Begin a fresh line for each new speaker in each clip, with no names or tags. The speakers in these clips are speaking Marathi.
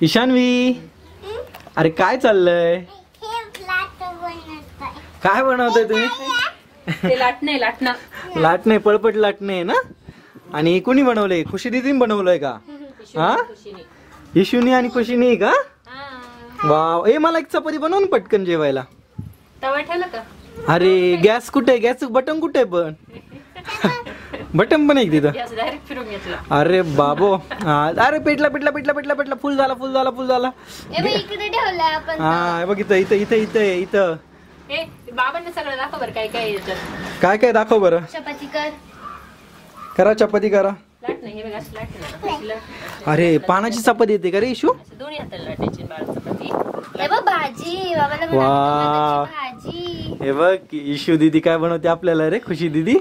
ईशान्वी, अरे काय चाललंय? काय बनवताय तुम्ही?
ते लाटणे
लाटणे, पळपट लाटणे ना? आणि कोणी बनवलंय? खुशी दीदीने बनवलंय का? हा, इशूनी आणि खुशीनी का? वाव, ए मला एक चपाती बनवून पटकन जेवायला.
तवा ठेवला का?
अरे गॅस कुठे? गॅस बटन कुठे? पण बटन पण एक तिथं.
डायरेक्ट फिरून घेतला.
अरे बाबो, अरे पेटला पेटला पेटला पेटला पेटला, फुल झाला फुल झाला फुल झाला.
इकडे ठेवला आपण.
हा बघ इथं इथं इथं इथं इथं.
ए बाबांना सगळं दाखव बरं काय काय येतं.
काय काय दाखव बरं.
चपाती कर.
करा चपाती करा.
लाटणे हे बघ असं लाटणे.
अरे पानाची चपाती येते का रे इशू?
दोन्ही हाताला लाटायची बाळ चपाती.
हे बघ भाजी, बाबाला
वाव.
भाजी.
हे बघ इशू दीदी काय बनवते आपल्याला रे, खुशी दीदी?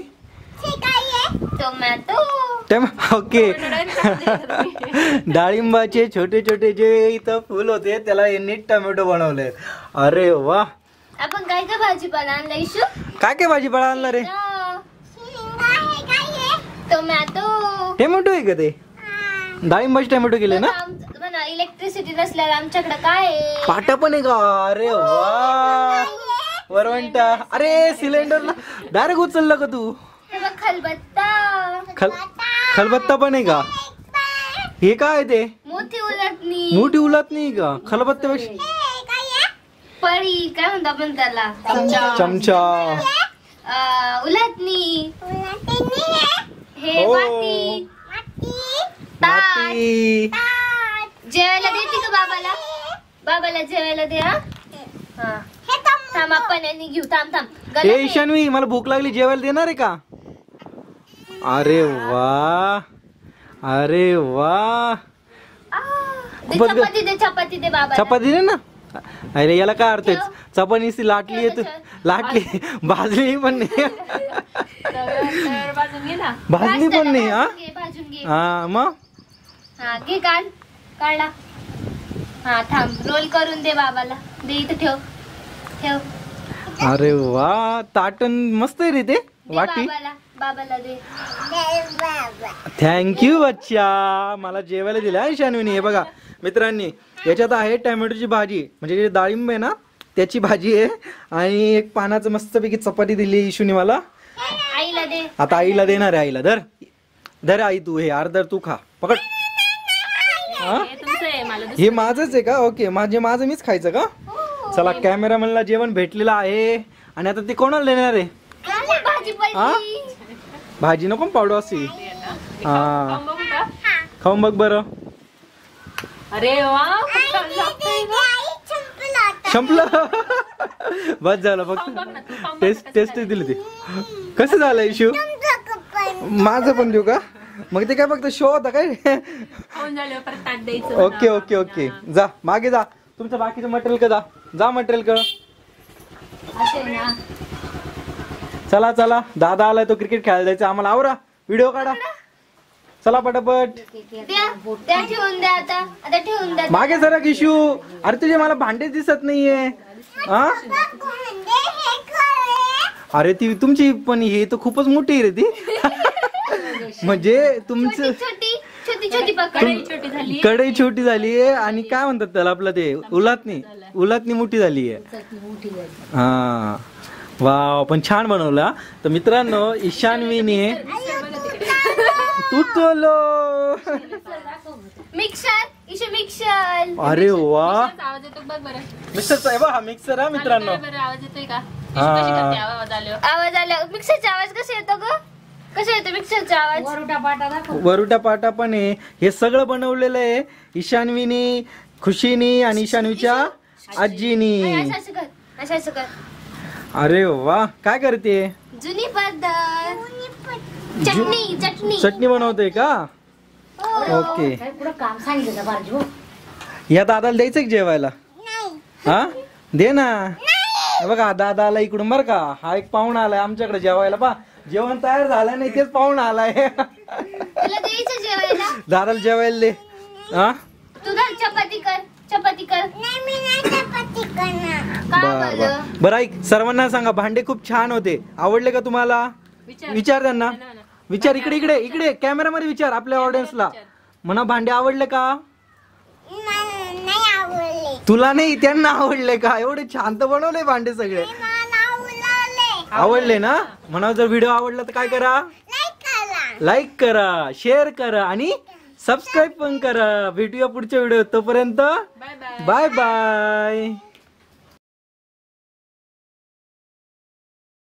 टोमॅटो.
ओके. डाळिंबाचे छोटे छोटे जे इथं फुल होते त्याला यांनी टोमॅटो बनवले. अरे वा.
आपण काय काय भाजीपाला आणला इशू?
काय काय भाजीपाला आणला रे?
टोमॅटो.
टोमॅटो आहे का ते? डाळिंबाचे टोमॅटो केले ना?
इलेक्ट्रिसिटी नसल्यावर आमच्याकडे काय आहे?
पाटा पण आहे का? अरे वा, वरवंटा. अरे सिलेंडरला डायरेक्ट उचललं का तू?
हे बघ खलबत्ता.
खलबत्ता पण आहे का? हे काय आहे ते?
मोठी उलटणी.
मोठी उलटणी का? खलबत्त्यापेक्षा
पळी काय म्हणतो आपण त्याला?
चमचा.
उलटणी. हे
हो.
वाटी.
माती.
जेवायला देते का बाबाला? बाबाला जेवायला दे. हा थांब आपण यांनी घेऊ. थांब थांब.
ए ईशान्वी, मला भूक लागली, जेवायला देणार आहे का? अरे वा, अरे वा.
चपाती दे, चपाती दे बाबाला.
चपाती दे ना. अरे याला काय अर्थ आहे? चपाती लाटली येत, लाटली भाजली पण नाही.
बाजून घे ना.
भाजली पण नाही. हा
भाजून घे.
हा मग.
हा घे, काढ. काढला. हा थांब, रोल करून दे बाबाला. दे इथं ठेव. ठेव.
अरे वा, ताटण मस्त आहे रे ते.
दे
वाटी.
बाबाला दे.
थँक्यू बच्चा, मला जेवायला दिलं ईशान्वीने. हे बघा मित्रांनी, याच्यात आहे टोमॅटोची भाजी, म्हणजे जे डाळिंब आहे ना त्याची भाजी आहे, आणि एक पानाचं मस्तपैकी चपाती दिली इशूने मला.
आईला दे.
आता आईला देणार आहे. आईला धर, धर आई, तू हे अर्धा तू खा, पकड.
हे तुमचं आहे, मला
हे माझंच आहे का? ओके, माझं मीच खायचं का? चला, कॅमेरामॅनला जेवण भेटलेलं आहे. आणि आता ते कोणाला देणार आहे?
भाजी पडली.
भाजी नको पावडो अशी. हा
बघू का?
खाऊन बघ बरं.
अरे वा, खूप छान लागतंय गं.
संपलं. बस झालं फक्त टेस्ट दिली ती. कसं झालं इशू? माझं पण देऊ का? मग ते काय फक्त शो होता काय?
खाऊन झाल्यावर परत ताट द्यायचं.
ओके ओके ओके, जा मागे जा. तुमचं बाकीचं मटेरियल का? जा मटेरियल का.
असे ना.
चला चला, दादा आलाय, तो क्रिकेट खेळायला जायचं. आम्हाला आवरा, व्हिडिओ काढा. चला पटापट.
त्या ठेवून द्या. आता ठेवून द्या.
मागे जरा इशू. अरे तुझे मला भांडे दिसत नाहीये. हा, अरे ती तुमची पण हे तर खूपच मोठी आहे रे ती. म्हणजे तुमचं कढई छोटी झाली आहे, आणि काय म्हणतात त्याला आपलं ते उलातनी मोठी झाली आहे. हा वाव, पण छान बनवला. तर मित्रांनो, ईशान्वीने तुटलो
मिक्सर.
अरे वा,
आवाज येतो बघ बरं.
मिक्सरचा आहे बा हा मिक्सर. हा मित्रांनो,
आवाज येतोय का?
आवाज आला. मिक्सरचा आवाज कसा येतो ग? कसा येतो मिक्सरचा आवाज?
वरुटा पाटा पण आहे. हे सगळं बनवलेलं आहे ईशान्वीनी, खुशीनी आणि ईशान्वीच्या आजीनी.
असं कर.
अरे वा, काय करते?
जुनी पद्धत. चटणी
बनवते का? ओके. या दादाला द्यायचं जेवायला? हा दे ना. बघा दादा आला इकडून बर का. हा एक पाहुणा आलाय आमच्याकडे जेवायला. पा जेवण तयार झालं नाही, तेच पाहुणा आलाय. दादाला जेवायला दे. हा
तू चपाती कर.
बरं ऐक, सर्वांना सांगा भांडे खूप छान होते. आवडले का तुम्हाला? विचार त्यांना. विचार, इकडे कॅमेरा मध्ये विचार आपल्या ऑडियन्सला. म्हणा भांडे आवडले का? तुला नाही, त्यांना आवडले का? एवढे छान तर बनवले भांडे सगळे. आवडले ना? म्हणा जर व्हिडिओ आवडला तर काय करा, लाईक करा, शेअर करा आणि सबस्क्राईब पण करा. भेटूया पुढच्या व्हिडिओ. तोपर्यंत
बाय बाय.
Bye bye.